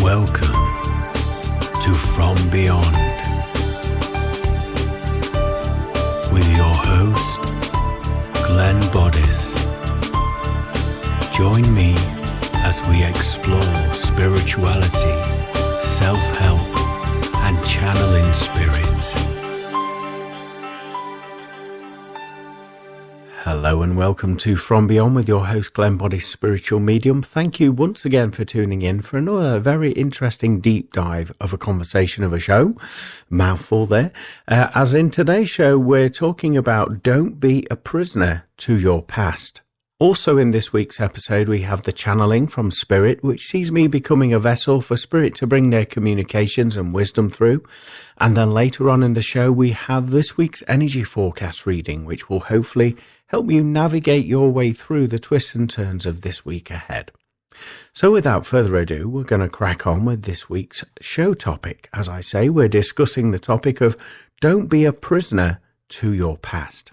Welcome to From Beyond with your host, Glenn Boddice. Join me as we explore spirituality, self-help, and channeling spirits. Hello and welcome to From Beyond with your host Glenn Boddice, spiritual medium. Thank you once again for tuning in for another very interesting deep dive of a conversation of a show. Mouthful there. As in today's show, we're talking about don't be a prisoner to your past. Also in this week's episode, we have the channeling from Spirit, which sees me becoming a vessel for Spirit to bring their communications and wisdom through. And then later on in the show, we have this week's energy forecast reading, which will hopefully help you navigate your way through the twists and turns of this week ahead. So without further ado, we're going to crack on with this week's show topic. As I say, we're discussing the topic of don't be a prisoner to your past.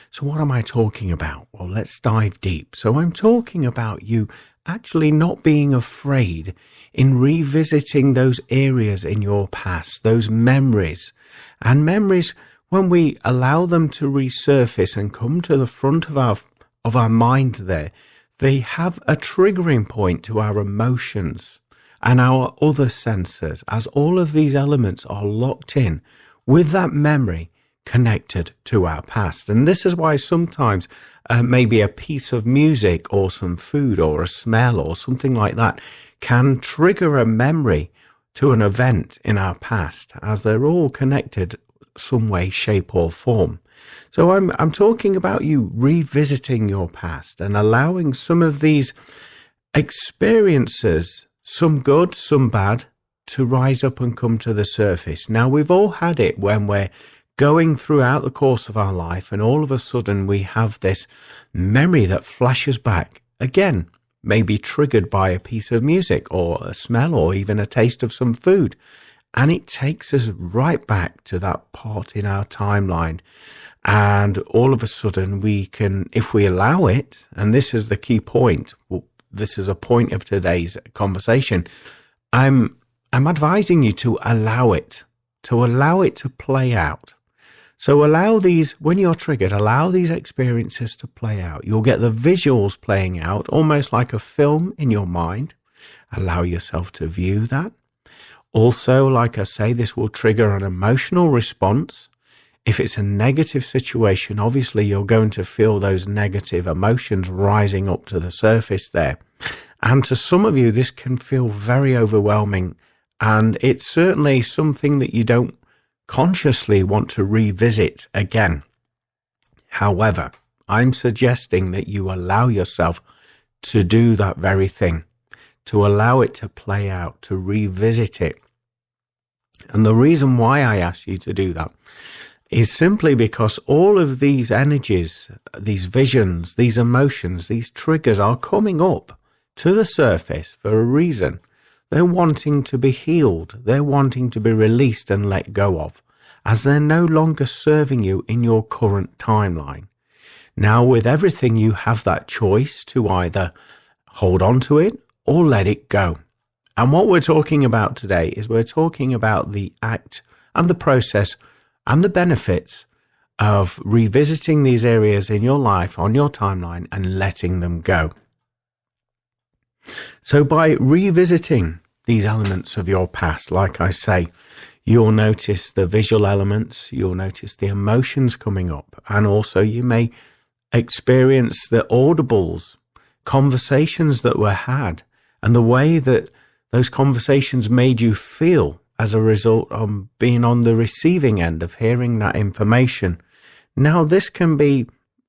So what am I talking about? Well, let's dive deep. So I'm talking about you actually not being afraid in revisiting those areas in your past, those memories. And memories, when we allow them to resurface and come to the front of our mind there, they have a triggering point to our emotions and our other senses, as all of these elements are locked in with that memory connected to our past. And this is why sometimes maybe a piece of music or some food or a smell or something like that can trigger a memory to an event in our past, as they're all connected some way, shape or form. So I'm talking about you revisiting your past and allowing some of these experiences, some good, some bad, to rise up and come to the surface. Now, we've all had it when we're going throughout the course of our life and all of a sudden we have this memory that flashes back, again, maybe triggered by a piece of music or a smell or even a taste of some food. And it takes us right back to that part in our timeline. And all of a sudden we can, if we allow it, and this is the key point, well, this is a point of today's conversation, I'm advising you to allow it to play out. So allow these, when you're triggered, allow these experiences to play out. You'll get the visuals playing out almost like a film in your mind. Allow yourself to view that. Also, like I say, this will trigger an emotional response. If it's a negative situation, obviously you're going to feel those negative emotions rising up to the surface there. And to some of you, this can feel very overwhelming. And it's certainly something that you don't consciously want to revisit again. However, I'm suggesting that you allow yourself to do that very thing, to allow it to play out, to revisit it. And the reason why I ask you to do that is simply because all of these energies, these visions, these emotions, these triggers are coming up to the surface for a reason. They're wanting to be healed. They're wanting to be released and let go of, as they're no longer serving you in your current timeline. Now, with everything, you have that choice to either hold on to it or let it go. And what we're talking about today is we're talking about the act and the process and the benefits of revisiting these areas in your life, on your timeline, and letting them go. So by revisiting these elements of your past, like I say, you'll notice the visual elements, you'll notice the emotions coming up, and also you may experience the audibles, conversations that were had, and the way that those conversations made you feel as a result of being on the receiving end of hearing that information. Now, this can be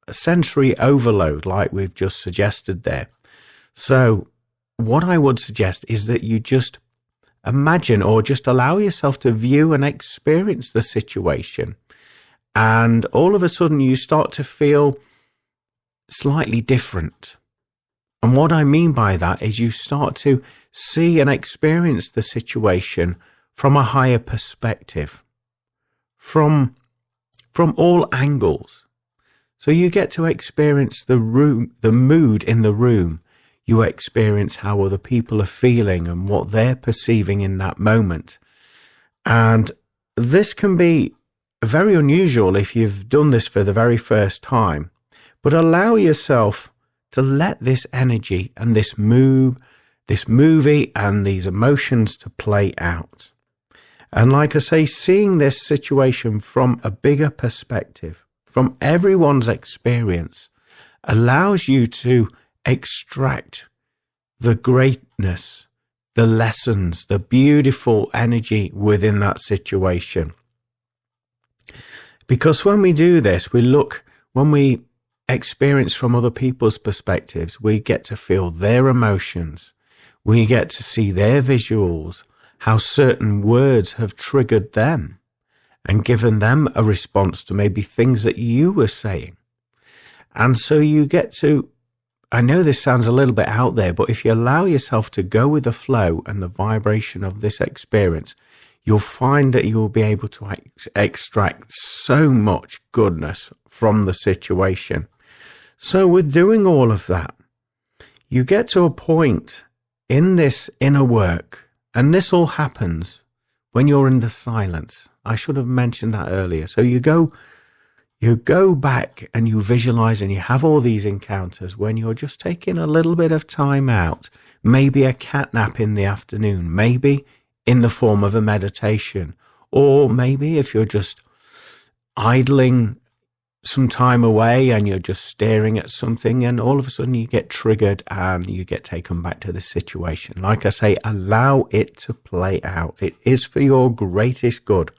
a sensory overload, like we've just suggested there. So what I would suggest is that you just imagine or just allow yourself to view and experience the situation. And all of a sudden you start to feel slightly different. And what I mean by that is you start to see and experience the situation from a higher perspective, from all angles. So you get to experience the mood in the room. You experience how other people are feeling and what they're perceiving in that moment. And this can be very unusual if you've done this for the very first time, but allow yourself to let this energy and this movie and these emotions to play out. And like I say, seeing this situation from a bigger perspective, from everyone's experience, allows you to extract the greatness, the lessons, the beautiful energy within that situation. Because when we do this, when we experience from other people's perspectives, we get to feel their emotions. We get to see their visuals, how certain words have triggered them and given them a response to maybe things that you were saying. And so you get to, I know this sounds a little bit out there, but if you allow yourself to go with the flow and the vibration of this experience, you'll find that you'll be able to extract so much goodness from the situation. So with doing all of that, you get to a point in this inner work, and this all happens when you're in the silence. I should have mentioned that earlier. So you go back and you visualize and you have all these encounters when you're just taking a little bit of time out, maybe a cat nap in the afternoon, maybe in the form of a meditation, or maybe if you're just idling some time away and you're just staring at something and all of a sudden you get triggered and you get taken back to the situation. Like I say, allow it to play out. It is for your greatest good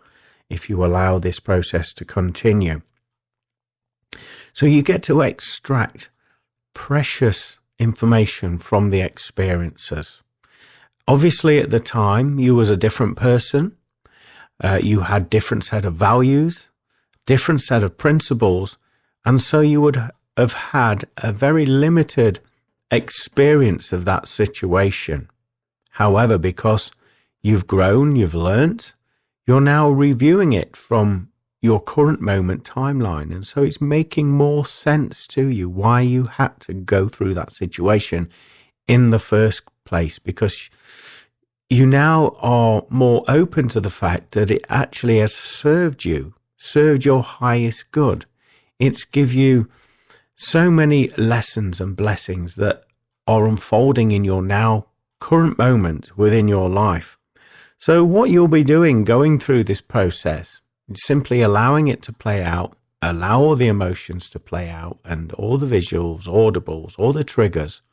if you allow this process to continue. So you get to extract precious information from the experiences. Obviously at the time you was a different person. You had different set of values, different set of principles, and so you would have had a very limited experience of that situation. However, because you've grown, you've learnt, you're now reviewing it from your current moment timeline, and so it's making more sense to you why you had to go through that situation in the first place, because you now are more open to the fact that it actually has served your highest good. It's give you so many lessons and blessings that are unfolding in your now current moment within your life. So what you'll be doing going through this process is simply allowing it to play out, allow all the emotions to play out and all the visuals, audibles, all the triggers.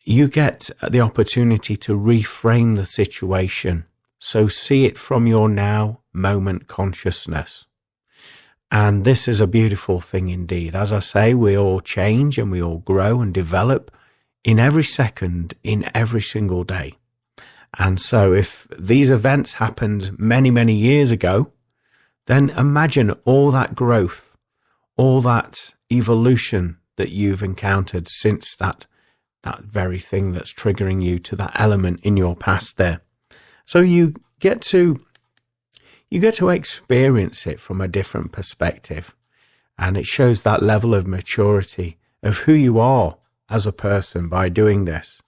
You get the opportunity to reframe the situation. So see it from your now moment consciousness. And this is a beautiful thing indeed. As I say, we all change and we all grow and develop in every second, in every single day. And so if these events happened many, many years ago, then imagine all that growth, all that evolution that you've encountered since that very thing that's triggering you to that element in your past there. So you get to experience it from a different perspective, and it shows that level of maturity of who you are as a person by doing this.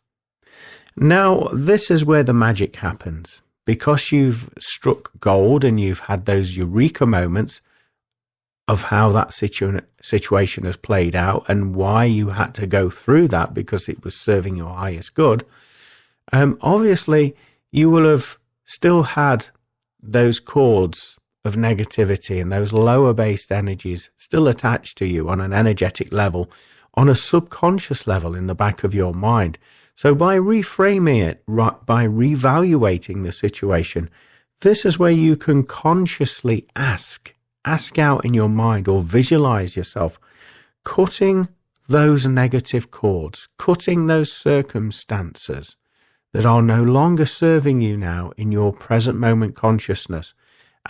Now, this is where the magic happens. Because you've struck gold and you've had those eureka moments of how that situation has played out and why you had to go through that because it was serving your highest good, obviously you will have still had those cords of negativity and those lower based energies still attached to you on an energetic level, on a subconscious level in the back of your mind. So by reframing it, by reevaluating the situation, this is where you can consciously ask out in your mind or visualize yourself cutting those negative cords, cutting those circumstances that are no longer serving you now in your present moment consciousness.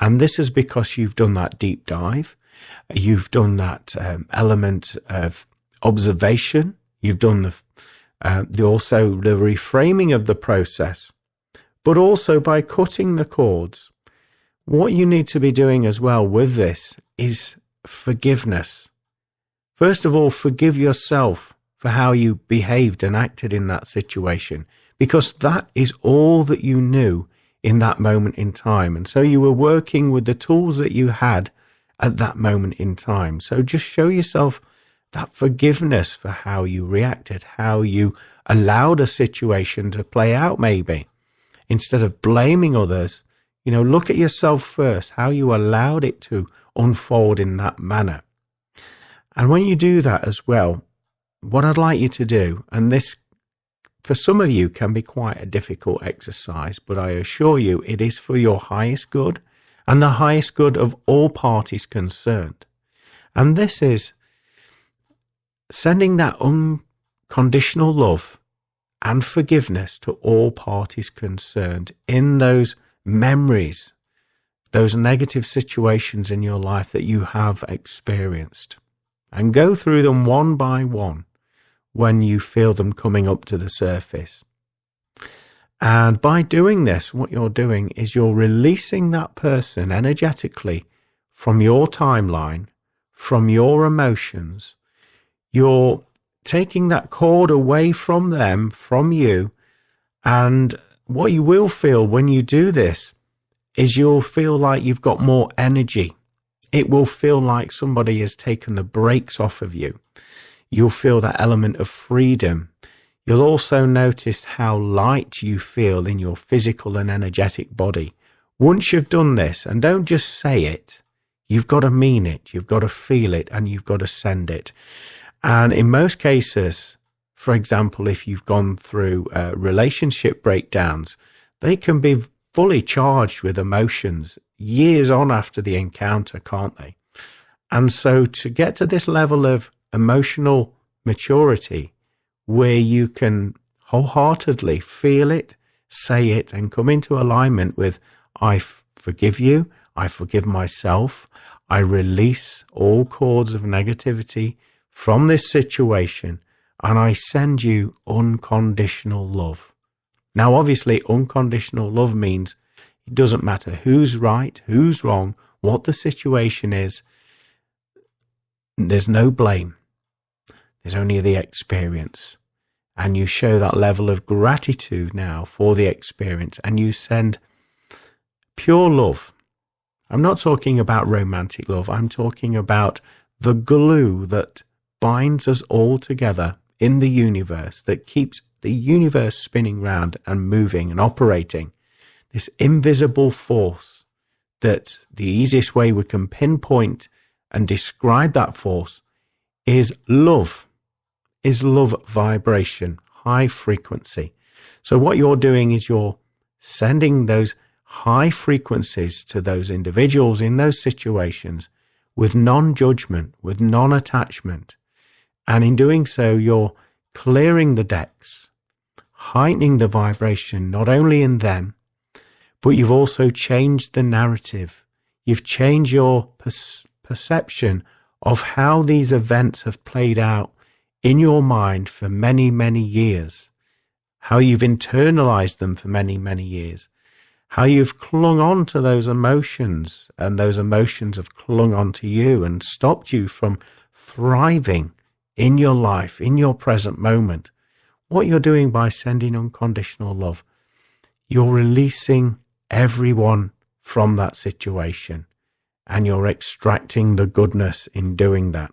And this is because you've done that deep dive, you've done that element of observation, you've done also the reframing of the process, but also by cutting the cords. What you need to be doing as well with this is forgiveness. First of all, forgive yourself for how you behaved and acted in that situation, because that is all that you knew in that moment in time. And so you were working with the tools that you had at that moment in time. So just show yourself that forgiveness for how you reacted, how you allowed a situation to play out maybe. Instead of blaming others, look at yourself first, how you allowed it to unfold in that manner. And when you do that as well, what I'd like you to do, and this for some of you can be quite a difficult exercise, but I assure you it is for your highest good and the highest good of all parties concerned. And this is sending that unconditional love and forgiveness to all parties concerned in those memories, those negative situations in your life that you have experienced. And go through them one by one when you feel them coming up to the surface. And by doing this, what you're doing is you're releasing that person energetically from your timeline, from your emotions. You're taking that cord away from them, from you. And what you will feel when you do this is you'll feel like you've got more energy. It will feel like somebody has taken the brakes off of you. You'll feel that element of freedom. You'll also notice how light you feel in your physical and energetic body. Once you've done this, and don't just say it, you've got to mean it, you've got to feel it, and you've got to send it. And in most cases, for example, if you've gone through relationship breakdowns, they can be fully charged with emotions years on after the encounter, can't they? And so to get to this level of emotional maturity where you can wholeheartedly feel it, say it, and come into alignment with, I forgive you, I forgive myself, I release all cords of negativity from this situation, and I send you unconditional love. Now, obviously, unconditional love means it doesn't matter who's right, who's wrong, what the situation is. There's no blame. There's only the experience. And you show that level of gratitude now for the experience, and you send pure love. I'm not talking about romantic love. I'm talking about the glue that binds us all together in the universe, that keeps the universe spinning round and moving and operating. This invisible force that the easiest way we can pinpoint and describe that force is love vibration, high frequency. So what you're doing is you're sending those high frequencies to those individuals in those situations with non-judgment, with non-attachment. And in doing so, you're clearing the decks, heightening the vibration, not only in them, but you've also changed the narrative. You've changed your perception of how these events have played out in your mind for many, many years, how you've internalized them for many, many years, how you've clung on to those emotions, and those emotions have clung on to you and stopped you from thriving in your life, in your present moment. What you're doing by sending unconditional love, you're releasing everyone from that situation, and you're extracting the goodness in doing that.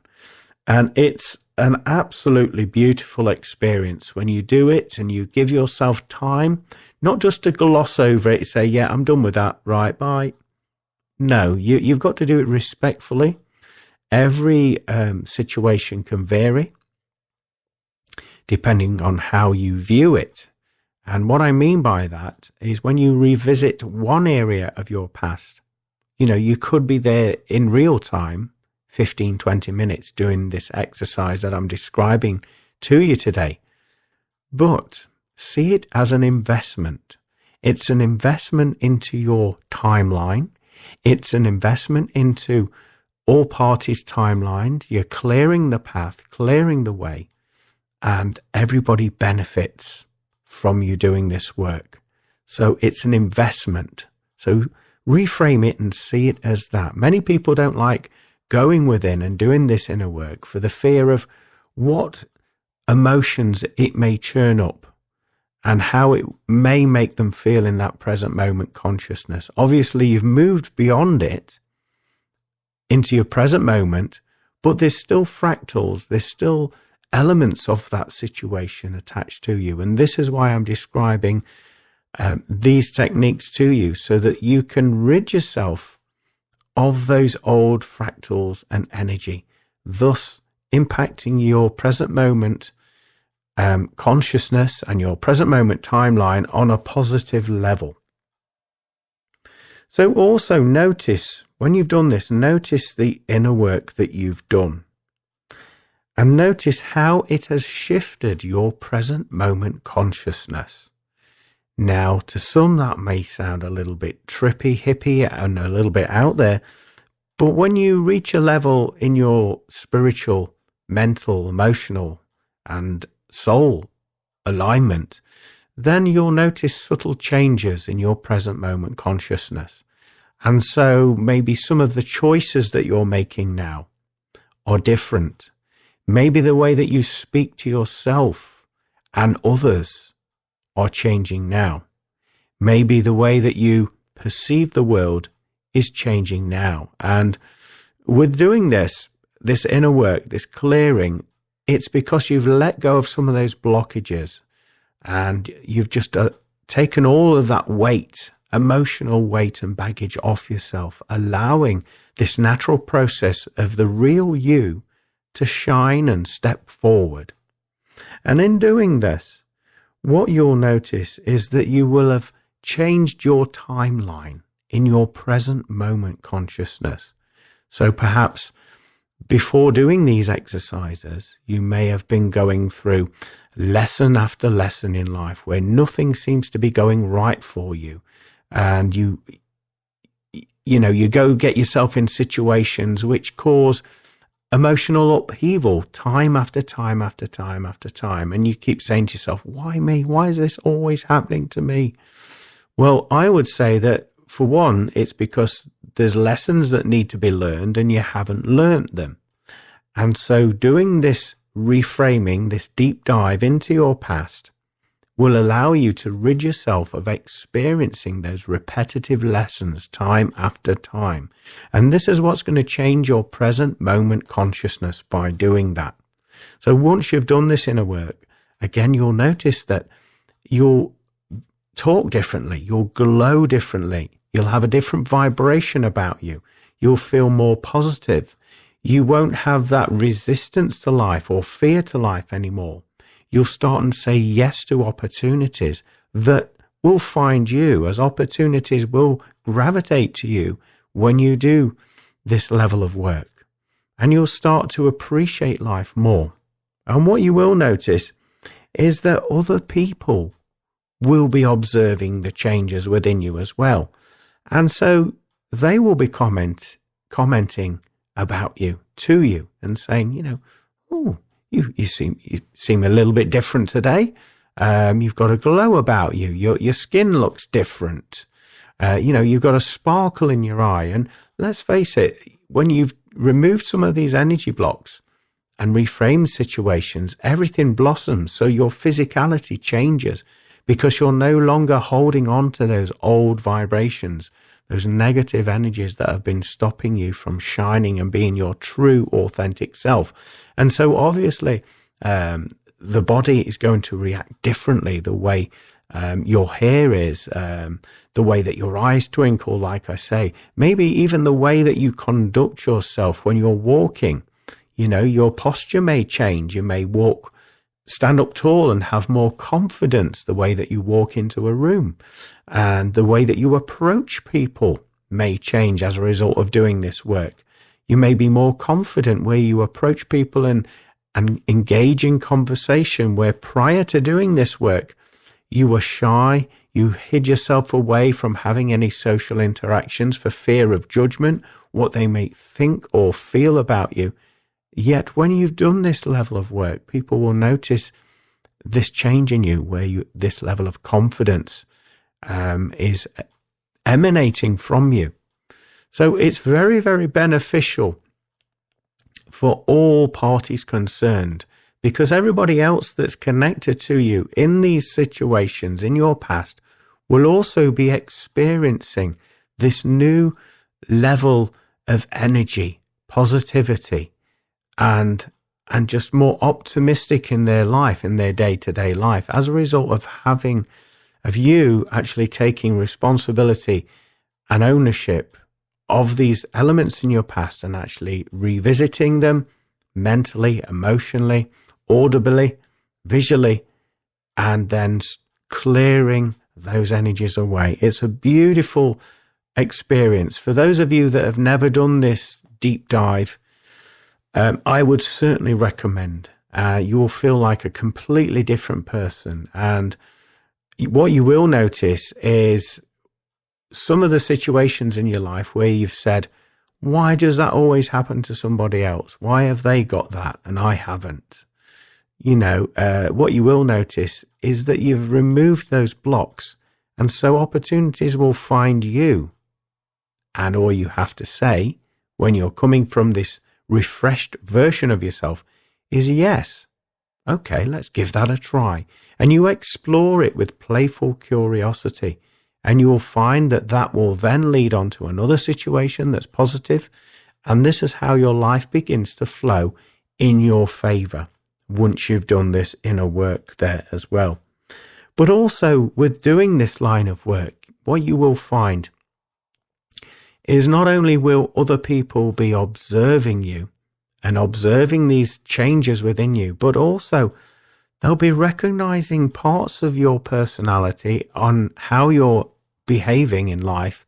And it's an absolutely beautiful experience when you do it and you give yourself time, not just to gloss over it, say, yeah, I'm done with that, right, bye. No, you've got to do it respectfully. Every situation can vary depending on how you view it. And what I mean by that is when you revisit one area of your past, you could be there in real time, 15, 20 minutes doing this exercise that I'm describing to you today. But see it as an investment. It's an investment into your timeline. It's an investment into all parties' timelines. You're clearing the path, clearing the way, and everybody benefits from you doing this work. So it's an investment. So reframe it and see it as that. Many people don't like going within and doing this inner work for the fear of what emotions it may churn up and how it may make them feel in that present moment consciousness. Obviously, you've moved beyond it into your present moment, but there's still fractals, there's still elements of that situation attached to you. And this is why I'm describing these techniques to you, so that you can rid yourself of those old fractals and energy, thus impacting your present moment consciousness and your present moment timeline on a positive level. So also notice, when you've done this, notice the inner work that you've done. And notice how it has shifted your present moment consciousness. Now, to some that may sound a little bit trippy, hippie, and a little bit out there, but when you reach a level in your spiritual, mental, emotional, and soul alignment, then you'll notice subtle changes in your present moment consciousness. And so maybe some of the choices that you're making now are different. Maybe the way that you speak to yourself and others are changing now. Maybe the way that you perceive the world is changing now. And with doing this inner work, this clearing, it's because you've let go of some of those blockages and you've just taken all of that weight, emotional weight and baggage off yourself, allowing this natural process of the real you to shine and step forward. And in doing this, what you'll notice is that you will have changed your timeline in your present moment consciousness. So perhaps before doing these exercises, you may have been going through lesson after lesson in life where nothing seems to be going right for you. And you go get yourself in situations which cause emotional upheaval time after time after time after time. And you keep saying to yourself, why me? Why is this always happening to me? Well, I would say that for one, it's because there's lessons that need to be learned and you haven't learned them. And so doing this reframing, this deep dive into your past, will allow you to rid yourself of experiencing those repetitive lessons time after time. And this is what's going to change your present moment consciousness by doing that. So once you've done this inner work, again, you'll notice that you'll talk differently, you'll glow differently, you'll have a different vibration about you, you'll feel more positive, you won't have that resistance to life or fear to life anymore. You'll start and say yes to opportunities that will find you, as opportunities will gravitate to you when you do this level of work. And you'll start to appreciate life more. And what you will notice is that other people will be observing the changes within you as well. And so they will be commenting about you, to you, and saying, oh, you seem a little bit different today. You've got a glow about you. Your skin looks different. You've got a sparkle in your eye. And let's face it, when you've removed some of these energy blocks and reframed situations, everything blossoms. So your physicality changes because you're no longer holding on to those old vibrations, those negative energies that have been stopping you from shining and being your true, authentic self. And so obviously, the body is going to react differently. The way your hair is, the way that your eyes twinkle, like I say, maybe even the way that you conduct yourself when you're walking. Your posture may change. You may stand up tall and have more confidence, the way that you walk into a room, and the way that you approach people may change as a result of doing this work. You may be more confident where you approach people and engage in conversation, where prior to doing this work, you were shy, you hid yourself away from having any social interactions for fear of judgment, what they may think or feel about you. Yet when you've done this level of work, people will notice this change in you, where this level of confidence is emanating from you. So it's very, very beneficial for all parties concerned because everybody else that's connected to you in these situations in your past will also be experiencing this new level of energy, positivity, and just more optimistic in their life, in their day-to-day life, as a result of you actually taking responsibility and ownership of these elements in your past and actually revisiting them mentally, emotionally, audibly, visually, and then clearing those energies away. It's a beautiful experience. For those of you that have never done this deep dive, I would certainly recommend. You will feel like a completely different person. And what you will notice is some of the situations in your life where you've said, why does that always happen to somebody else? Why have they got that and I haven't? What you will notice is that you've removed those blocks, and so opportunities will find you. And all you have to say when you're coming from this refreshed version of yourself is yes. Okay, let's give that a try. And you explore it with playful curiosity, and you will find that will then lead on to another situation that's positive. And this is how your life begins to flow in your favor once you've done this inner work there as well. But also with doing this line of work, what you will find is not only will other people be observing you and observing these changes within you, but also they'll be recognizing parts of your personality on how you're behaving in life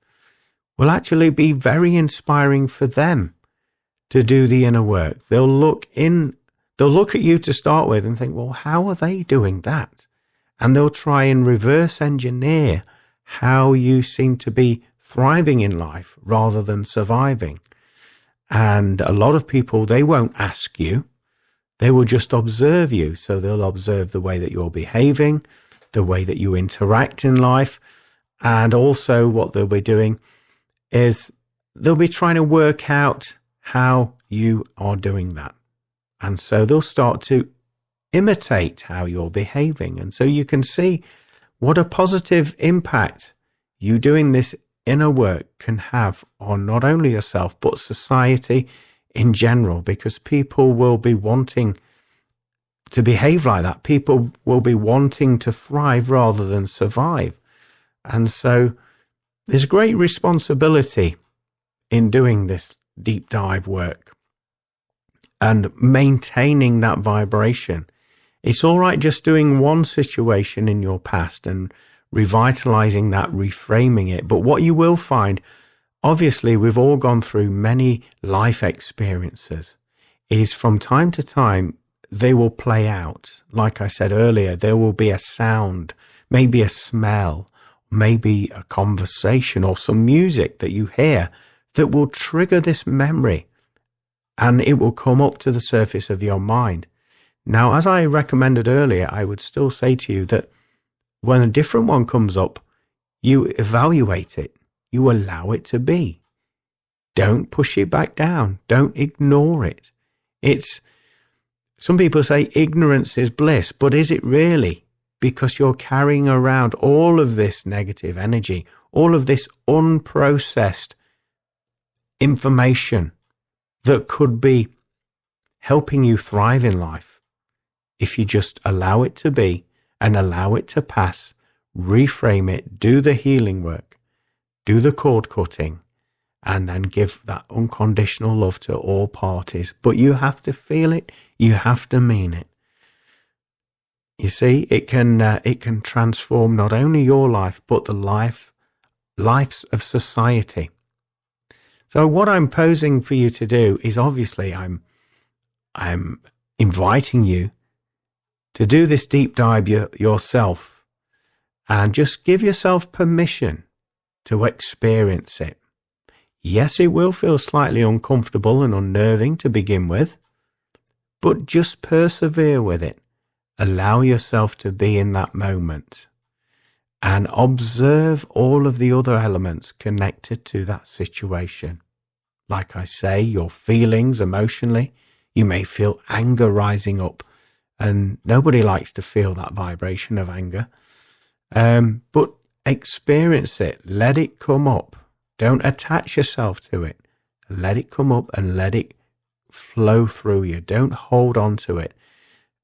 will actually be very inspiring for them to do the inner work. They'll look at you to start with and think, well, how are they doing that? And they'll try and reverse engineer how you seem to be thriving in life rather than surviving. And a lot of people, they won't ask you. They will just observe you. So they'll observe the way that you're behaving, the way that you interact in life. And also what they'll be doing is they'll be trying to work out how you are doing that. And so they'll start to imitate how you're behaving. And so you can see what a positive impact you doing this inner work can have on not only yourself, but society in general, because people will be wanting to behave like that. People will be wanting to thrive rather than survive. And so there's great responsibility in doing this deep dive work and maintaining that vibration. It's all right just doing one situation in your past and revitalizing that, reframing it. But what you will find, obviously, we've all gone through many life experiences, is from time to time, they will play out. Like I said earlier, there will be a sound, maybe a smell, maybe a conversation or some music that you hear that will trigger this memory, and it will come up to the surface of your mind. Now, as I recommended earlier, I would still say to you that when a different one comes up, you evaluate it. You allow it to be. Don't push it back down. Don't ignore it. Some people say ignorance is bliss, but is it really? Because you're carrying around all of this negative energy, all of this unprocessed information that could be helping you thrive in life. If you just allow it to be and allow it to pass, reframe it, do the healing work, do the cord cutting, and then give that unconditional love to all parties. But you have to feel it. You have to mean it. You see, it can transform not only your life, but the lives of society. So what I'm posing for you to do is, obviously I'm inviting you to do this deep dive yourself and just give yourself permission to experience it. Yes, it will feel slightly uncomfortable and unnerving to begin with, but just persevere with it. Allow yourself to be in that moment and observe all of the other elements connected to that situation. Like I say, your feelings emotionally, you may feel anger rising up And nobody likes to feel that vibration of anger. But experience it. Let it come up. Don't attach yourself to it. Let it come up and let it flow through you. Don't hold on to it.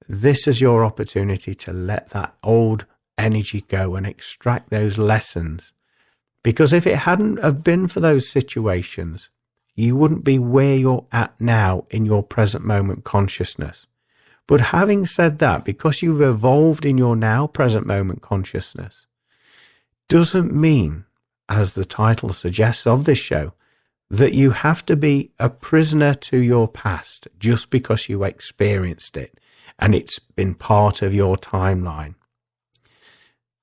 This is your opportunity to let that old energy go and extract those lessons. Because if it hadn't have been for those situations, you wouldn't be where you're at now in your present moment consciousness. But having said that, because you've evolved in your now present moment consciousness, doesn't mean, as the title suggests of this show, that you have to be a prisoner to your past just because you experienced it and it's been part of your timeline.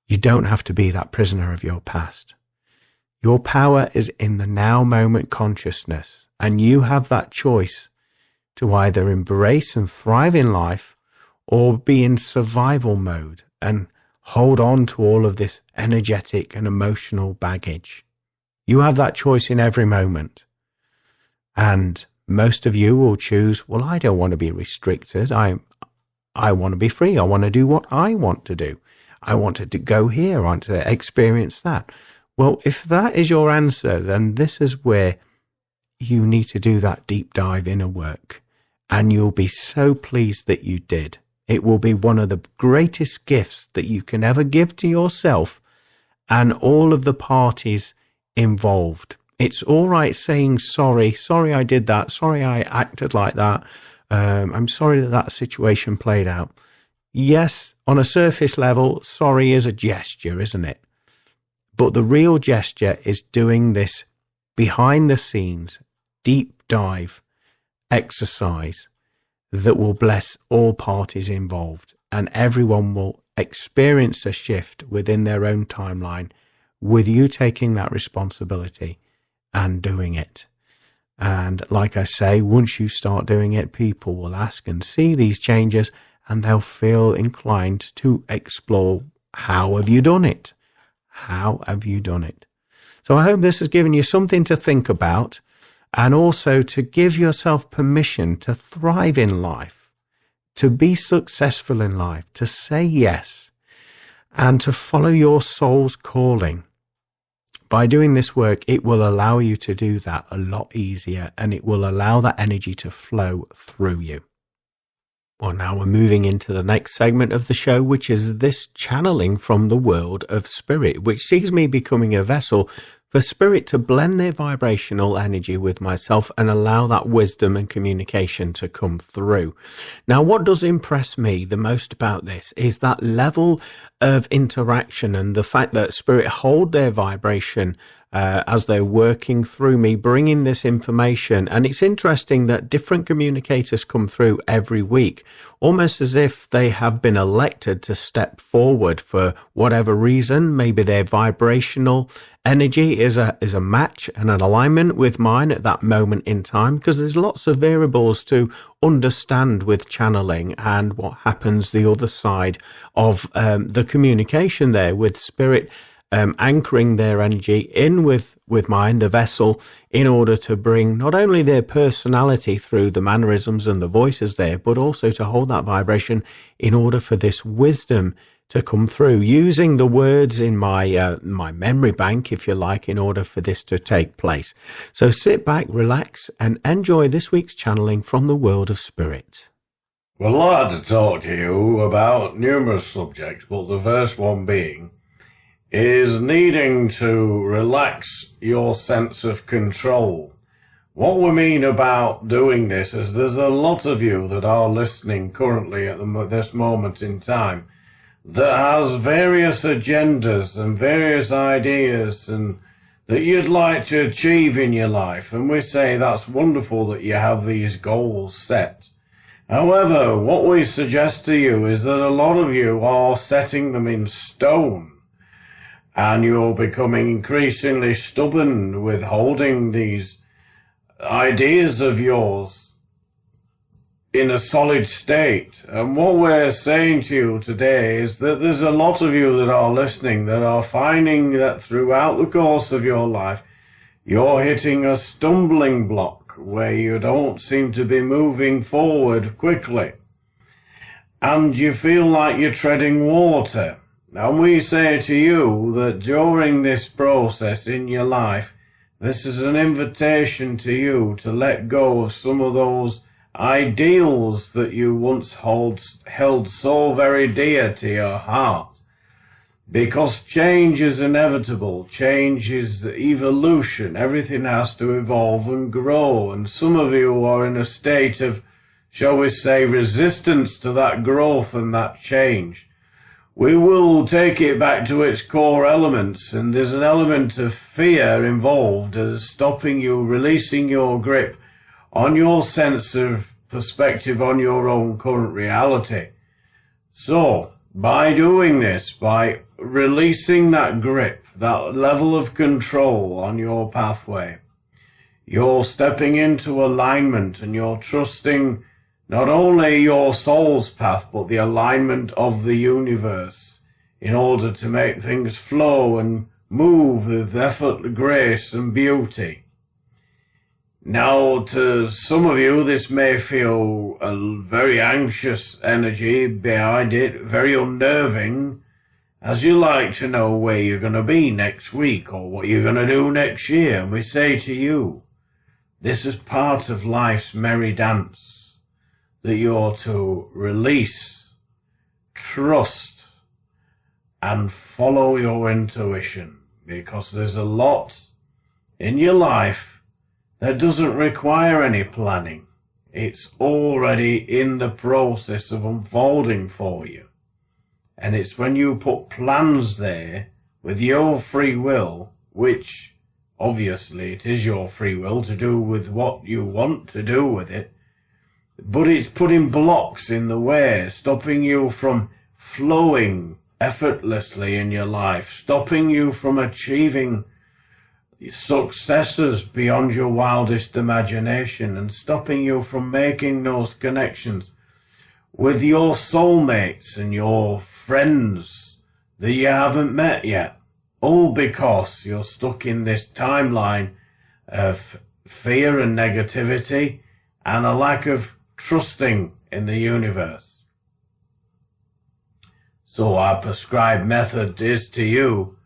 You don't have to be that prisoner of your past. Your power is in the now moment consciousness, and you have that choice to either embrace and thrive in life or be in survival mode and hold on to all of this energetic and emotional baggage. You have that choice in every moment. And most of you will choose, well, I don't want to be restricted. I want to be free. I want to do what I want to do. I want to go here. I want to experience that. Well, if that is your answer, then this is where you need to do that deep dive inner work. And you'll be so pleased that you did. It will be one of the greatest gifts that you can ever give to yourself and all of the parties involved. It's all right saying sorry I did that, sorry I acted like that, I'm sorry that situation played out. Yes, on a surface level, sorry is a gesture, isn't it? But the real gesture is doing this behind the scenes, deep dive exercise that will bless all parties involved, and everyone will experience a shift within their own timeline with you taking that responsibility and doing it. And like I say, once you start doing it, people will ask and see these changes, and they'll feel inclined to explore, how have you done it? How have you done it? So I hope this has given you something to think about, and also to give yourself permission to thrive in life, to be successful in life, to say yes, and to follow your soul's calling. By doing this work, it will allow you to do that a lot easier, and it will allow that energy to flow through you. Well, now we're moving into the next segment of the show, which is this channeling from the world of spirit, which sees me becoming a vessel for spirit to blend their vibrational energy with myself and allow that wisdom and communication to come through. Now, what does impress me the most about this is that level of interaction and the fact that spirit hold their vibration as they're working through me, bringing this information. And it's interesting that different communicators come through every week, almost as if they have been elected to step forward for whatever reason. Maybe their vibrational energy is a match and an alignment with mine at that moment in time, because there's lots of variables to understand with channeling and what happens the other side of the communication there with spirit. Anchoring their energy in with mine, the vessel, in order to bring not only their personality through the mannerisms and the voices there, but also to hold that vibration in order for this wisdom to come through, using the words in my memory bank, if you like, in order for this to take place. So sit back, relax, and enjoy this week's channeling from the world of spirit. Well, I'd like to talk to you about numerous subjects, but the first one being is needing to relax your sense of control. What we mean about doing this is there's a lot of you that are listening currently at this moment in time that has various agendas and various ideas and that you'd like to achieve in your life. And we say that's wonderful that you have these goals set. However, what we suggest to you is that a lot of you are setting them in stone. And you're becoming increasingly stubborn with holding these ideas of yours in a solid state. And what we're saying to you today is that there's a lot of you that are listening that are finding that throughout the course of your life, you're hitting a stumbling block where you don't seem to be moving forward quickly. and you feel like you're treading water. And we say to you that during this process in your life, this is an invitation to you to let go of some of those ideals that you once held so very dear to your heart. Because change is inevitable, change is evolution, everything has to evolve and grow, and some of you are in a state of, shall we say, resistance to that growth and that change. We will take it back to its core elements, and there's an element of fear involved as stopping you, releasing your grip on your sense of perspective on your own current reality. So, by doing this, by releasing that grip, that level of control on your pathway, you're stepping into alignment and you're trusting not only your soul's path, but the alignment of the universe in order to make things flow and move with effort, grace, and beauty. Now, to some of you, this may feel a very anxious energy behind it, very unnerving, as you like to know where you're going to be next week or what you're going to do next year. And we say to you, this is part of life's merry dance, that you're to release, trust, and follow your intuition, because there's a lot in your life that doesn't require any planning. It's already in the process of unfolding for you. And it's when you put plans there with your free will, which obviously it is your free will to do with what you want to do with it, but it's putting blocks in the way, stopping you from flowing effortlessly in your life, stopping you from achieving successes beyond your wildest imagination, and stopping you from making those connections with your soulmates and your friends that you haven't met yet, all because you're stuck in this timeline of fear and negativity and a lack of trusting in the universe. So our prescribed method is to you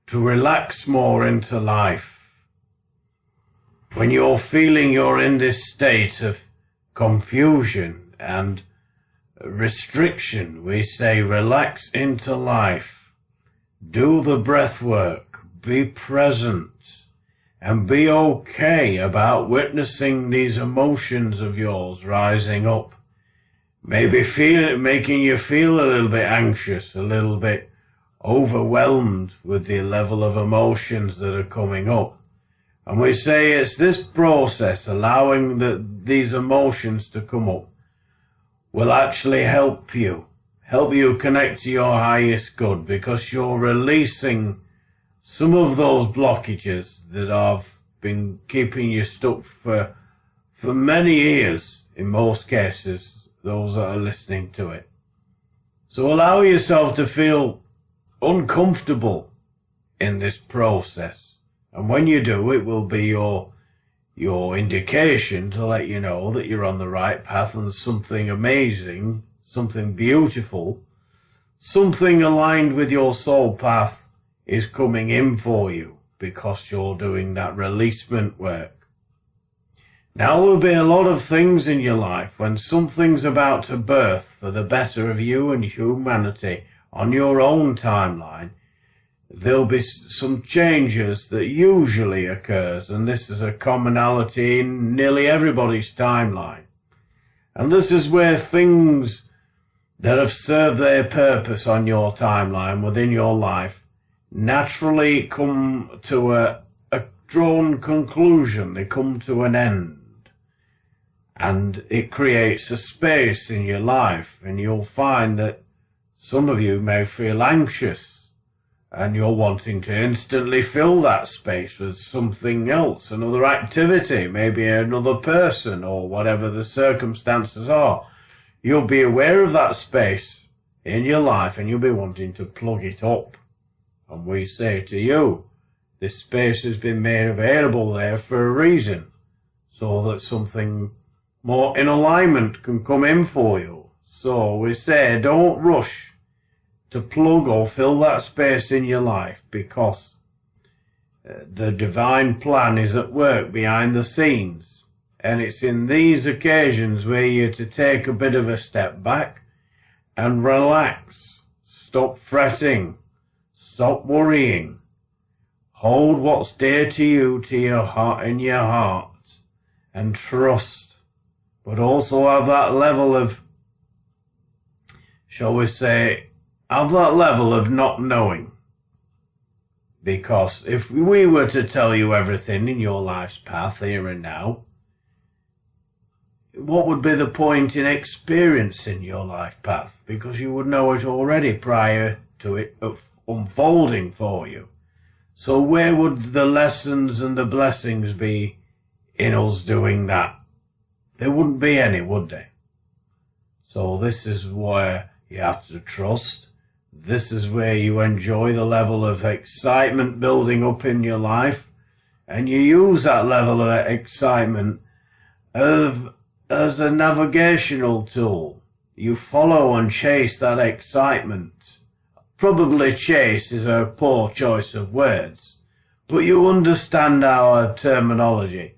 to relax more into life. When you're feeling you're in this state of confusion and restriction, we say relax into life. Do the breath work, be present, and be okay about witnessing these emotions of yours rising up. Maybe making you feel a little bit anxious, a little bit overwhelmed with the level of emotions that are coming up. And we say it's this process, allowing these emotions to come up, will actually help you connect to your highest good, because you're releasing some of those blockages that have been keeping you stuck for many years, in most cases, those that are listening to it. So allow yourself to feel uncomfortable in this process, and when you do, it will be your indication to let you know that you're on the right path and something amazing, something beautiful, something aligned with your soul path is coming in for you, because you're doing that releasement work. Now there'll be a lot of things in your life when something's about to birth for the better of you and humanity on your own timeline. There'll be some changes that usually occurs, and this is a commonality in nearly everybody's timeline. And this is where things that have served their purpose on your timeline within your life naturally come to a drawn conclusion. They come to an end, and it creates a space in your life, and you'll find that some of you may feel anxious, and you're wanting to instantly fill that space with something else, another activity, maybe another person, or whatever the circumstances are. You'll be aware of that space in your life, and you'll be wanting to plug it up. And we say to you, this space has been made available there for a reason, so that something more in alignment can come in for you, So we say don't rush to plug or fill that space in your life, because the divine plan is at work behind the scenes. And it's in these occasions where you're to take a bit of a step back and relax. Stop fretting. Stop worrying. Hold what's dear to you, to your heart, in your heart, and trust. But also have that level of, shall we say, have that level of not knowing. Because if we were to tell you everything in your life's path here and now, what would be the point in experiencing your life path? Because you would know it already prior to it unfolding for you. So where would the lessons and the blessings be in us doing that? There wouldn't be any, would they? So this is where you have to trust. This is where you enjoy the level of excitement building up in your life. And you use that level of excitement as a navigational tool. You follow and chase that excitement. Probably chase is a poor choice of words, but you understand our terminology.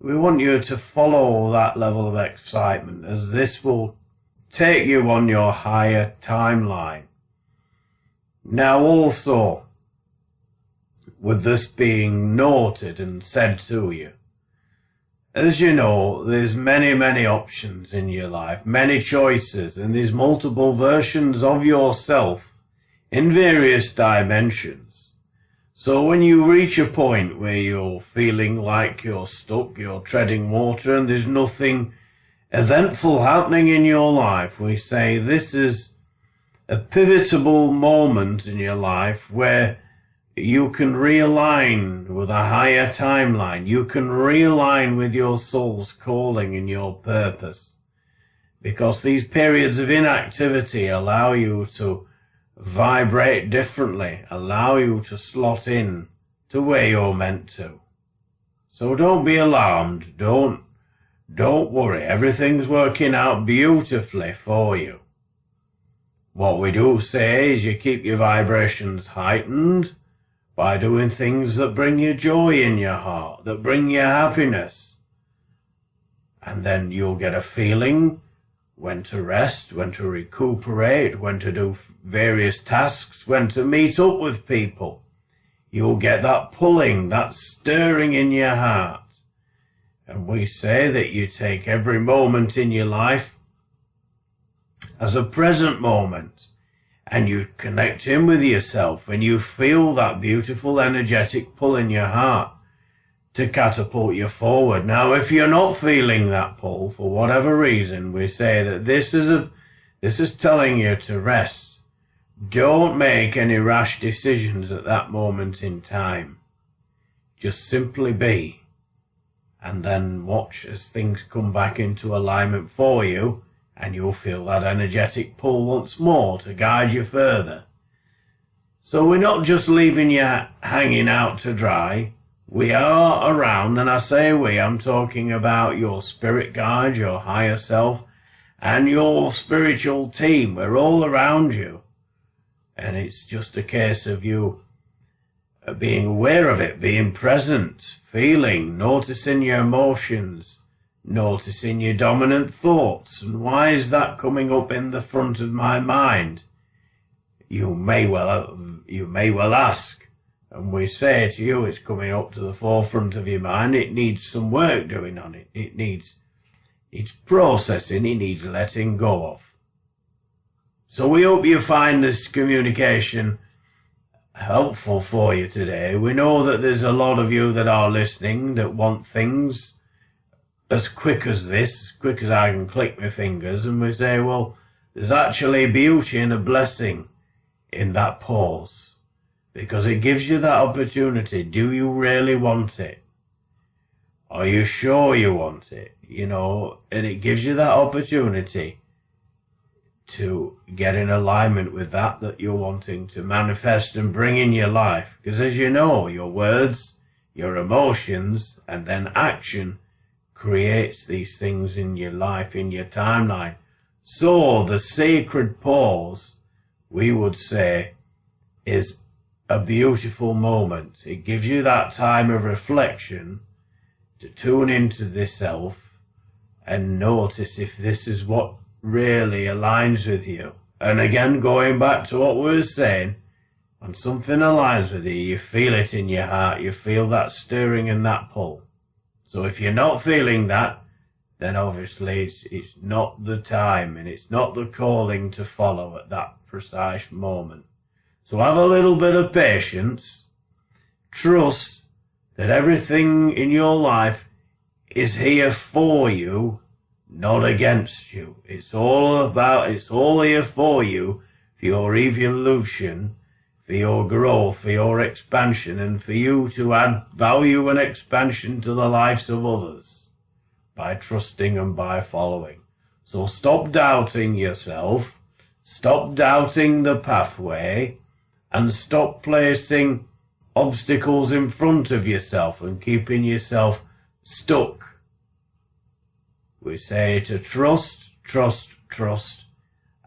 We want you to follow that level of excitement, as this will take you on your higher timeline. Now also, with this being noted and said to you, as you know, there's many options in your life, many choices, and there's multiple versions of yourself in various dimensions. So when you reach a point where you're feeling like you're stuck, you're treading water, and there's nothing eventful happening in your life, we say this is a pivotal moment in your life where you can realign with a higher timeline. You can realign with your soul's calling and your purpose. Because these periods of inactivity allow you to vibrate differently, allow you to slot in to where you're meant to. So don't be alarmed. Don't worry. Everything's working out beautifully for you. What we do say is you keep your vibrations heightened by doing things that bring you joy in your heart, that bring you happiness. And then you'll get a feeling when to rest, when to recuperate, when to do various tasks, when to meet up with people. You'll get that pulling, that stirring in your heart. And we say that you take every moment in your life as a present moment, and you connect in with yourself, and you feel that beautiful energetic pull in your heart to catapult you forward. Now, if you're not feeling that pull for whatever reason, we say that this is telling you to rest. Don't make any rash decisions at that moment in time. Just simply be, and then watch as things come back into alignment for you, and you'll feel that energetic pull once more to guide you further. So we're not just leaving you hanging out to dry. We are around, and I say we, I'm talking about your spirit guide, your higher self, and your spiritual team. We're all around you. And it's just a case of you being aware of it, being present, feeling, noticing your emotions, noticing your dominant thoughts. And why is that coming up in the front of my mind? You may well ask. And we say to you, it's coming up to the forefront of your mind. It needs some work doing on it. It needs processing. It needs letting go of. So we hope you find this communication helpful for you today. We know that there's a lot of you that are listening that want things as quick as this, as quick as I can click my fingers. And we say, well, there's actually beauty and a blessing in that pause. Because it gives you that opportunity. Do you really want it? Are you sure you want it? And it gives you that opportunity to get in alignment with that you're wanting to manifest and bring in your life. Because as you know, your words, your emotions, and then action creates these things in your life, in your timeline. So the sacred pause, we would say, is a beautiful moment. It gives you that time of reflection to tune into the self and notice if this is what really aligns with you. And again, going back to what we were saying, when something aligns with you, you feel it in your heart, you feel that stirring and that pull. So if you're not feeling that, then obviously it's not the time and it's not the calling to follow at that precise moment. So have a little bit of patience. Trust that everything in your life is here for you, not against you. It's all here for you, for your evolution, for your growth, for your expansion, and for you to add value and expansion to the lives of others by trusting and by following. So stop doubting yourself, stop doubting the pathway, and stop placing obstacles in front of yourself and keeping yourself stuck. We say to trust,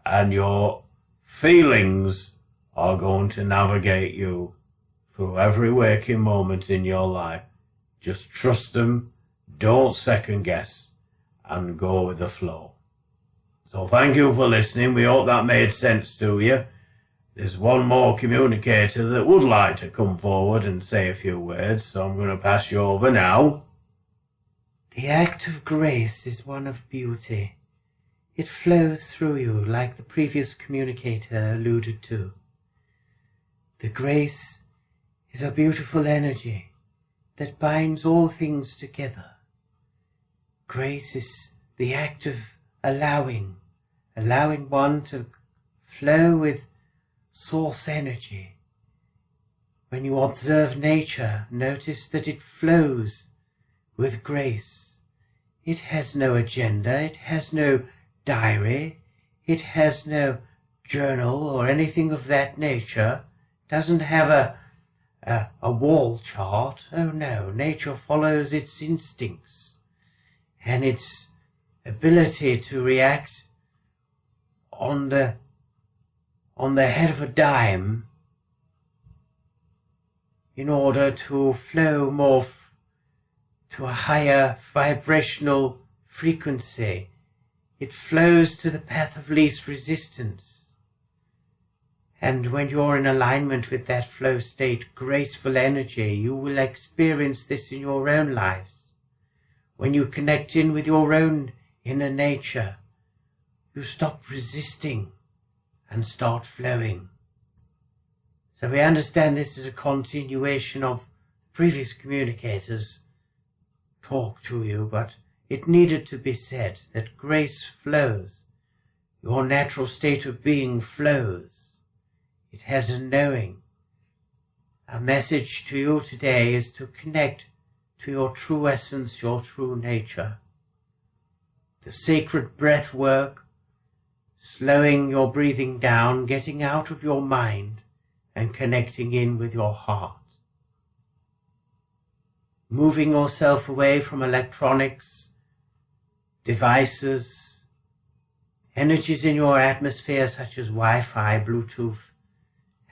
and your feelings are going to navigate you through every waking moment in your life. Just trust them, don't second guess, and go with the flow. So thank you for listening. We hope that made sense to you. There's one more communicator that would like to come forward and say a few words, so I'm going to pass you over now. The act of grace is one of beauty. It flows through you like the previous communicator alluded to. The grace is a beautiful energy that binds all things together. Grace is the act of allowing one to flow with source energy. When you observe nature, notice that it flows with grace. It has no agenda, it has no diary, it has no journal or anything of that nature. Doesn't have a wall chart. Oh no, nature follows its instincts and its ability to react on the head of a dime in order to flow more to a higher vibrational frequency. It flows to the path of least resistance. And when you're in alignment with that flow state, graceful energy, you will experience this in your own lives. When you connect in with your own inner nature, you stop resisting and start flowing. So we understand this is a continuation of previous communicators' talk to you, but it needed to be said that grace flows. Your natural state of being flows. It has a knowing. Our message to you today is to connect to your true essence, your true nature. The sacred breath work, slowing your breathing down, getting out of your mind and connecting in with your heart. Moving yourself away from electronics, devices, energies in your atmosphere such as Wi-Fi, Bluetooth,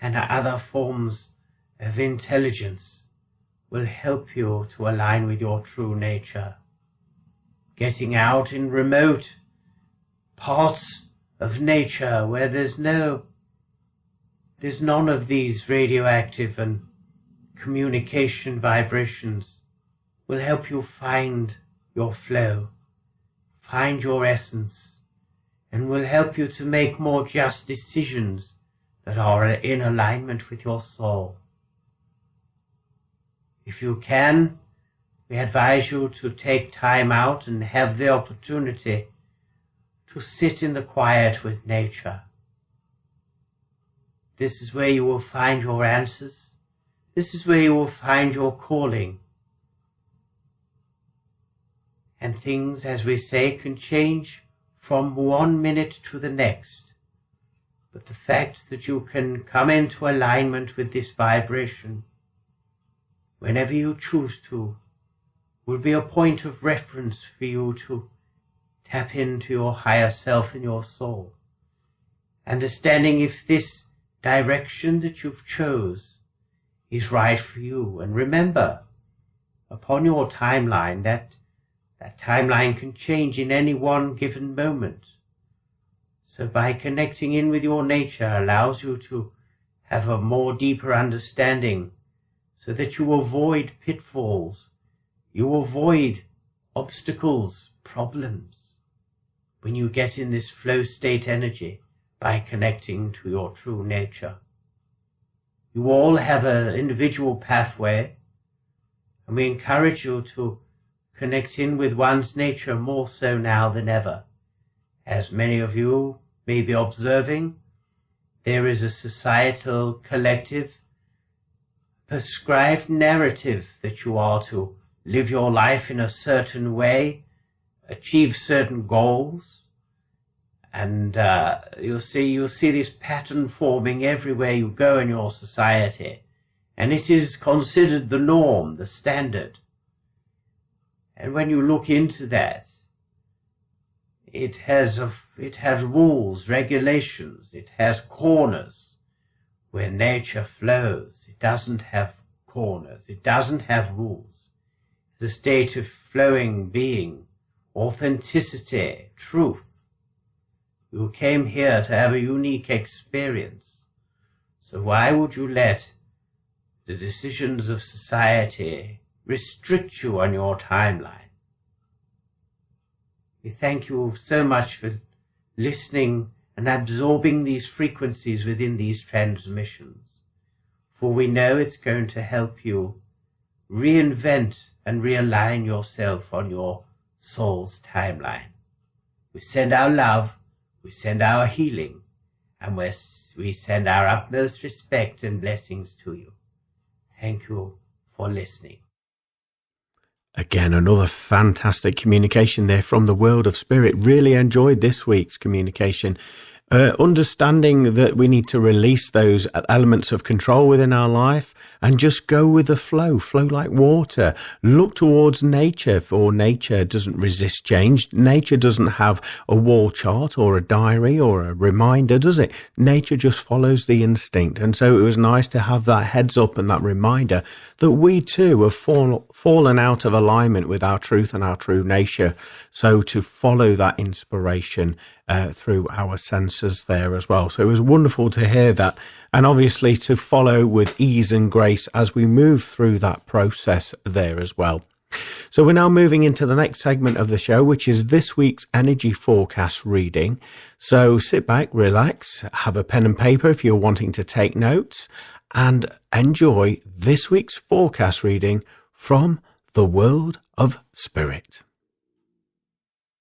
and other forms of intelligence will help you to align with your true nature. Getting out in remote parts of nature where there's none of these radioactive and communication vibrations will help you find your flow, find your essence, and will help you to make more just decisions that are in alignment with your soul. If you can, we advise you to take time out and have the opportunity to sit in the quiet with nature. This is where you will find your answers. This is where you will find your calling. And things, as we say, can change from 1 minute to the next. But the fact that you can come into alignment with this vibration whenever you choose to will be a point of reference for you to tap into your higher self and your soul, understanding if this direction that you've chose is right for you. And remember, upon your timeline, that timeline can change in any one given moment. So by connecting in with your nature allows you to have a more deeper understanding, so that you avoid pitfalls, you avoid obstacles, problems, when you get in this flow state energy by connecting to your true nature. You all have an individual pathway, and we encourage you to connect in with one's nature more so now than ever. As many of you may be observing, there is a societal, collective, prescribed narrative that you are to live your life in a certain way, achieve certain goals, and you'll see this pattern forming everywhere you go in your society, and it is considered the norm, the standard. And when you look into that, it has rules, regulations, it has corners where nature flows. It doesn't have corners, it doesn't have rules. It's a state of flowing being, authenticity, truth. You came here to have a unique experience. So why would you let the decisions of society restrict you on your timeline? We thank you so much for listening and absorbing these frequencies within these transmissions, for we know it's going to help you reinvent and realign yourself on your soul's timeline. We send our love, we send our healing, and we send our utmost respect and blessings to you. Thank you for listening. Again, another fantastic communication there from the world of spirit. Really enjoyed this week's communication. Understanding that we need to release those elements of control within our life and just go with the flow like water. Look towards nature, for nature doesn't resist change. Nature doesn't have a wall chart or a diary or a reminder, does it? Nature just follows the instinct. And so it was nice to have that heads up and that reminder that we too have fallen out of alignment with our truth and our true nature. So to follow that inspiration through our senses there as well. So it was wonderful to hear that, and obviously to follow with ease and grace as we move through that process there as well. So we're now moving into the next segment of the show, which is this week's energy forecast reading. So sit back, relax, have a pen and paper if you're wanting to take notes, and enjoy this week's forecast reading from the world of spirit.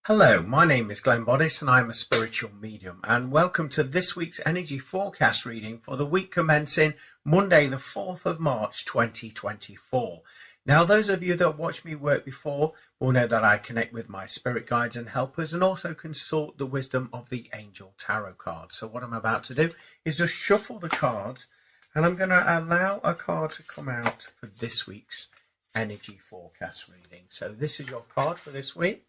Hello, my name is Glenn Boddice and I'm a spiritual medium, and welcome to this week's energy forecast reading for the week commencing Monday the 4th of March 2024. Now, those of you that watched me work before will know that I connect with my spirit guides and helpers and also consult the wisdom of the angel tarot cards. So what I'm about to do is just shuffle the cards, and I'm going to allow a card to come out for this week's energy forecast reading. So this is your card for this week.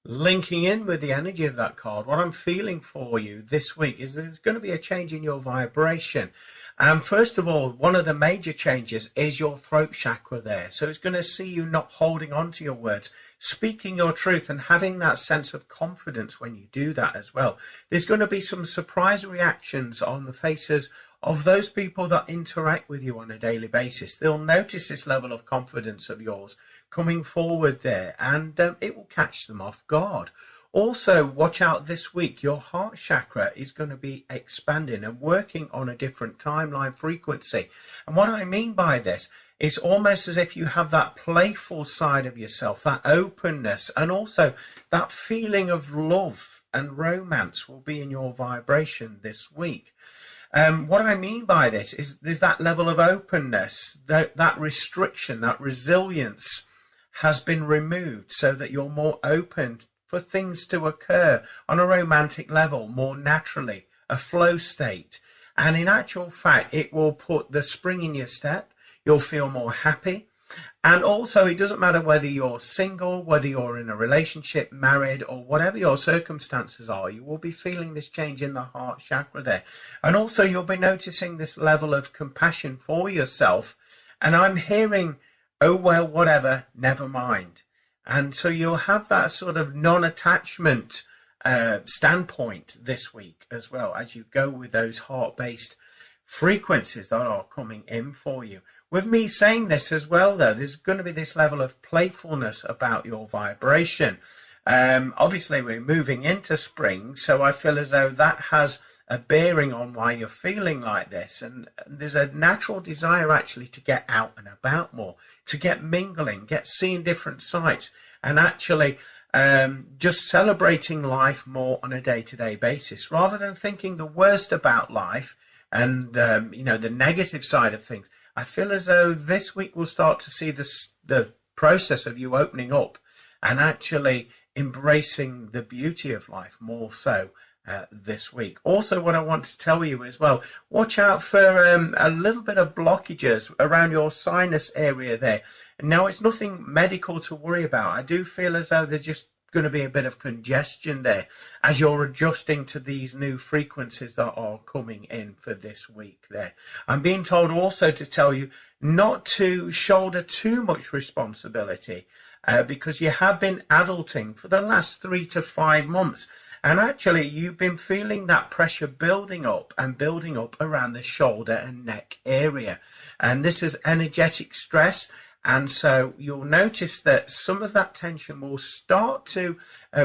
Linking in with the energy of that card, what I'm feeling for you this week is there's going to be a change in your vibration. And first of all, one of the major changes is your throat chakra there. So it's going to see you not holding on to your words, speaking your truth and having that sense of confidence when you do that as well. There's going to be some surprise reactions on the faces of those people that interact with you on a daily basis. They'll notice this level of confidence of yours coming forward there, and it will catch them off guard. Also, watch out this week. Your heart chakra is going to be expanding and working on a different timeline frequency. And what I mean by this is almost as if you have that playful side of yourself, that openness, and also that feeling of love and romance will be in your vibration this week. What I mean by this is there's that level of openness, that restriction, that resilience has been removed so that you're more open for things to occur on a romantic level, more naturally, a flow state. And in actual fact, it will put the spring in your step. You'll feel more happy. And also, it doesn't matter whether you're single, whether you're in a relationship, married, or whatever your circumstances are, you will be feeling this change in the heart chakra there. And also, you'll be noticing this level of compassion for yourself. And I'm hearing, oh, well, whatever, never mind. And so you'll have that sort of non-attachment standpoint this week as well, as you go with those heart-based frequencies that are coming in for you. With me saying this as well, though, there's going to be this level of playfulness about your vibration. Obviously, we're moving into spring, so I feel as though that has a bearing on why you're feeling like this. And there's a natural desire actually to get out and about more, to get mingling, get seeing different sights, and actually just celebrating life more on a day-to-day basis, rather than thinking the worst about life and the negative side of things. I feel as though this week we'll start to see the process of you opening up and actually embracing the beauty of life more so this week. Also, what I want to tell you as well, watch out for a little bit of blockages around your sinus area there. Now, it's nothing medical to worry about. I do feel as though there's just going to be a bit of congestion there as you're adjusting to these new frequencies that are coming in for this week there. I'm being told also to tell you not to shoulder too much responsibility because you have been adulting for the last 3 to 5 months. And actually, you've been feeling that pressure building up around the shoulder and neck area. And this is energetic stress. And so you'll notice that some of that tension will start to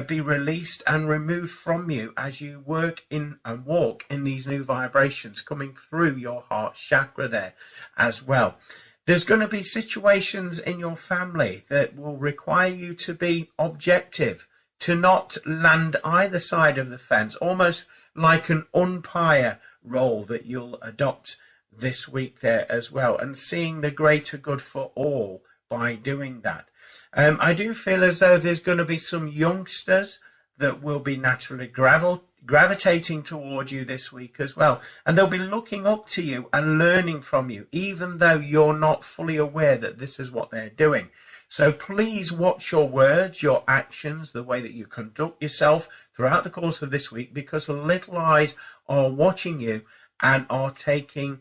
be released and removed from you as you work in and walk in these new vibrations coming through your heart chakra there as well. There's going to be situations in your family that will require you to be objective, to not land either side of the fence, almost like an umpire role that you'll adopt this week there as well, and seeing the greater good for all by doing that. I do feel as though there's going to be some youngsters that will be naturally gravitating towards you this week as well, and they'll be looking up to you and learning from you, even though you're not fully aware that this is what they're doing. So please watch your words, your actions, the way that you conduct yourself throughout the course of this week, because the little eyes are watching you and are taking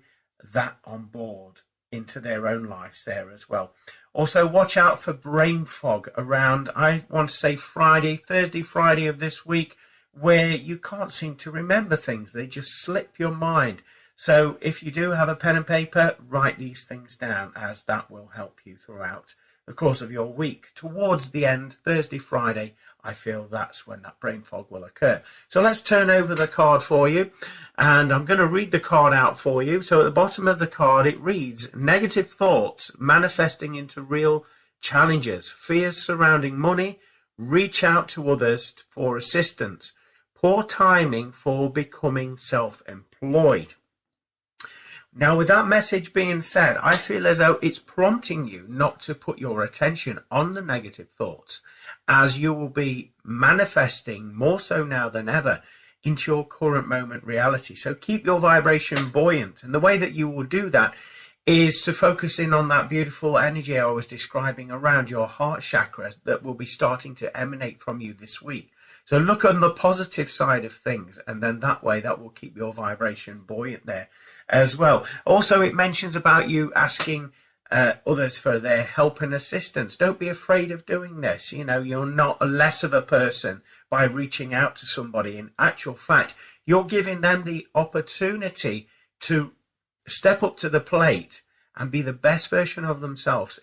that on board into their own lives there as well. Also, watch out for brain fog around, I want to say Thursday, Friday of this week, where you can't seem to remember things. They just slip your mind. So if you do have a pen and paper, write these things down, as that will help you throughout the course of your week. Towards the end, Thursday, Friday, I feel that's when that brain fog will occur. So let's turn over the card for you, and I'm going to read the card out for you. So at the bottom of the card, it reads, negative thoughts manifesting into real challenges, fears surrounding money, reach out to others for assistance, poor timing for becoming self-employed. Now, with that message being said, I feel as though it's prompting you not to put your attention on the negative thoughts, as you will be manifesting more so now than ever into your current moment reality. So keep your vibration buoyant. And the way that you will do that is to focus in on that beautiful energy I was describing around your heart chakra that will be starting to emanate from you this week. So look on the positive side of things, and then that way that will keep your vibration buoyant there as well. Also, it mentions about you asking others for their help and assistance. Don't be afraid of doing this. You know, you're not less of a person by reaching out to somebody. In actual fact, you're giving them the opportunity to step up to the plate and be the best version of themselves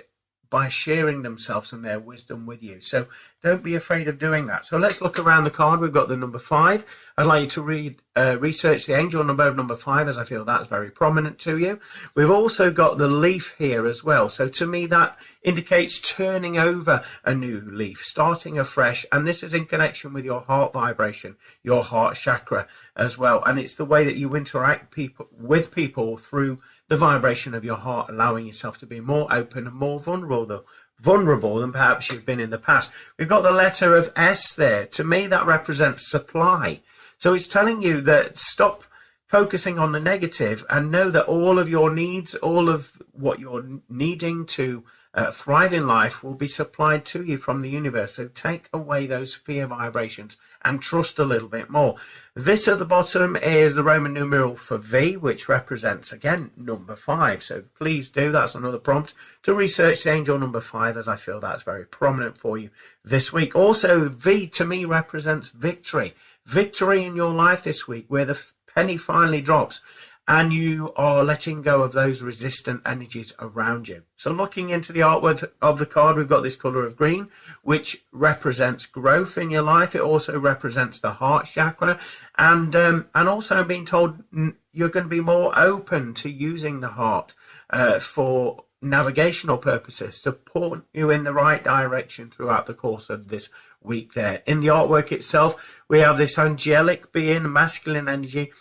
by sharing themselves and their wisdom with you. So don't be afraid of doing that. So let's look around the card. We've got the number 5. I'd like you to research the angel number of number 5, as I feel that's very prominent to you. We've also got the leaf here as well. So to me, that indicates turning over a new leaf, starting afresh. And this is in connection with your heart vibration, your heart chakra as well. And it's the way that you interact with people through the vibration of your heart, allowing yourself to be more open and more vulnerable than perhaps you've been in the past. We've got the letter of S there. To me, that represents supply. So it's telling you that stop focusing on the negative, and know that all of your needs, all of what you're needing to thrive in life will be supplied to you from the universe. So take away those fear vibrations and trust a little bit more. This at the bottom is the Roman numeral for V, which represents, again, number 5. So please do, that's another prompt to research the angel number 5, as I feel that's very prominent for you this week. Also, V to me represents victory. Victory in your life this week, where the penny finally drops and you are letting go of those resistant energies around you. So looking into the artwork of the card, we've got this color of green, which represents growth in your life. It also represents the heart chakra, and also being told you're going to be more open to using the heart for navigational purposes, to point you in the right direction throughout the course of this week there. In the artwork itself, we have this angelic being, masculine energy,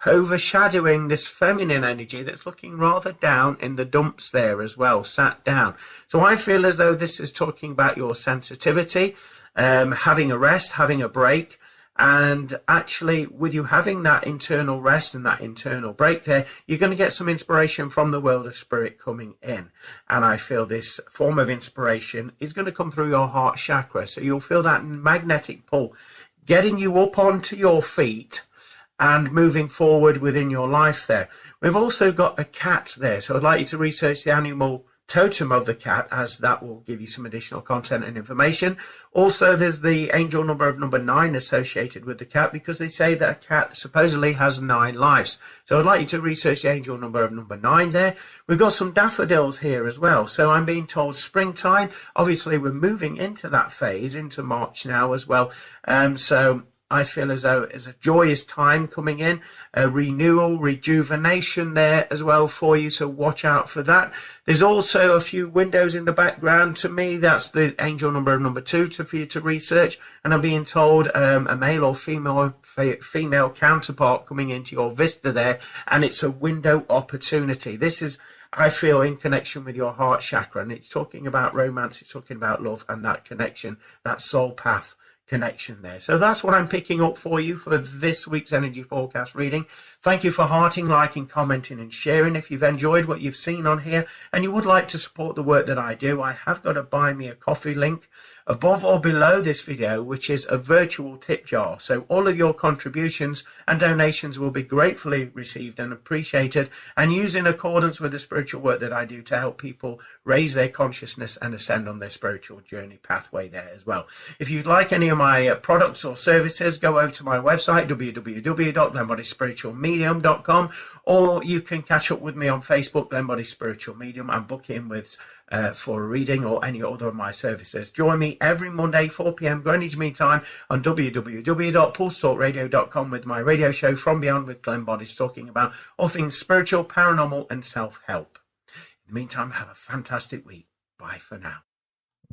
overshadowing this feminine energy that's looking rather down in the dumps there as well, sat down. So I feel as though this is talking about your sensitivity, having a rest, having a break. And actually, with you having that internal rest and that internal break there, you're going to get some inspiration from the world of spirit coming in. And I feel this form of inspiration is going to come through your heart chakra. So you'll feel that magnetic pull, getting you up onto your feet and moving forward within your life there. We've also got a cat there. So I'd like you to research the animal totem of the cat, as that will give you some additional content and information. Also, there's the angel number of number 9 associated with the cat, because they say that a cat supposedly has 9 lives. So I'd like you to research the angel number of number 9 there. We've got some daffodils here as well. So I'm being told springtime. Obviously, we're moving into that phase, into March now as well. So I feel as though it's a joyous time coming in, a renewal, rejuvenation there as well for you, so watch out for that. There's also a few windows in the background. To me, that's the angel number of number 2 for you to research, and I'm being told a male or female counterpart coming into your vista there, and it's a window opportunity. This is, I feel, in connection with your heart chakra, and it's talking about romance, it's talking about love and that connection, that soul path connection there. So that's what I'm picking up for you for this week's energy forecast reading. Thank you for hearting, liking, commenting and sharing. If you've enjoyed what you've seen on here and you would like to support the work that I do, I have got a buy me a coffee link above or below this video, which is a virtual tip jar. So all of your contributions and donations will be gratefully received and appreciated, and used in accordance with the spiritual work that I do to help people raise their consciousness and ascend on their spiritual journey pathway there as well. If you'd like any of my products or services, go over to my website, www.glennboddice.com, or you can catch up with me on Facebook, Glenn Boddice Spiritual Medium, and book in with for a reading or any other of my services. Join me every Monday, 4 p.m. Greenwich Mean Time on www.pulsetalkradio.com with my radio show From Beyond with Glenn Boddice, talking about all things spiritual, paranormal and self-help. In the meantime, have a fantastic week. Bye for now.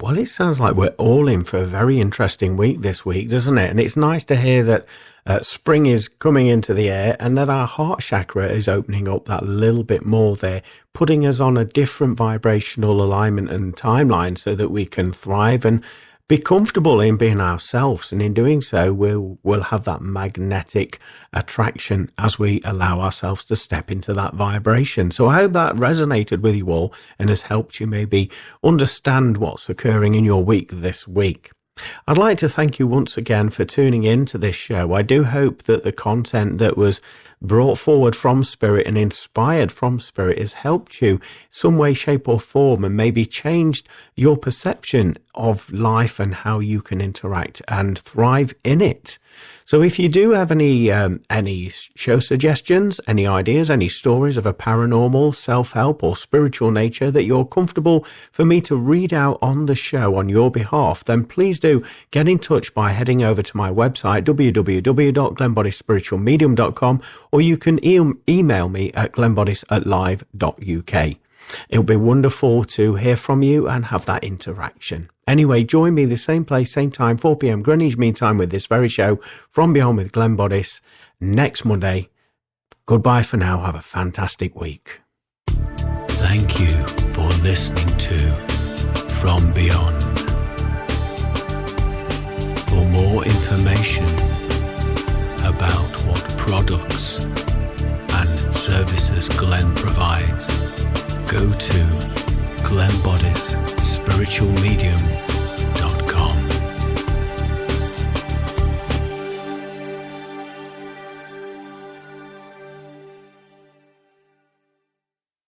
Well, it sounds like we're all in for a very interesting week this week, doesn't it? And it's nice to hear that spring is coming into the air and that our heart chakra is opening up that little bit more there, putting us on a different vibrational alignment and timeline so that we can thrive and be comfortable in being ourselves. And in doing so, we'll have that magnetic attraction as we allow ourselves to step into that vibration. So I hope that resonated with you all and has helped you maybe understand what's occurring in your week this week. I'd like to thank you once again for tuning in to this show. I do hope that the content that was brought forward from Spirit and inspired from Spirit has helped you some way, shape or form, and maybe changed your perception of life and how you can interact and thrive in it. So if you do have any show suggestions, any ideas, any stories of a paranormal, self-help or spiritual nature that you're comfortable for me to read out on the show on your behalf, then please do get in touch by heading over to my website, www.glennboddicespiritualmedium.com, or you can email me at glennboddice@live.uk. It'll be wonderful to hear from you and have that interaction. Anyway, join me the same place, same time, 4 p.m. Greenwich Mean Time with this very show, From Beyond with Glenn Boddice, next Monday. Goodbye for now. Have a fantastic week. Thank you for listening to From Beyond. For more information about what products, services Glenn provides. Go to Glenn Boddice, spiritualmedium.com.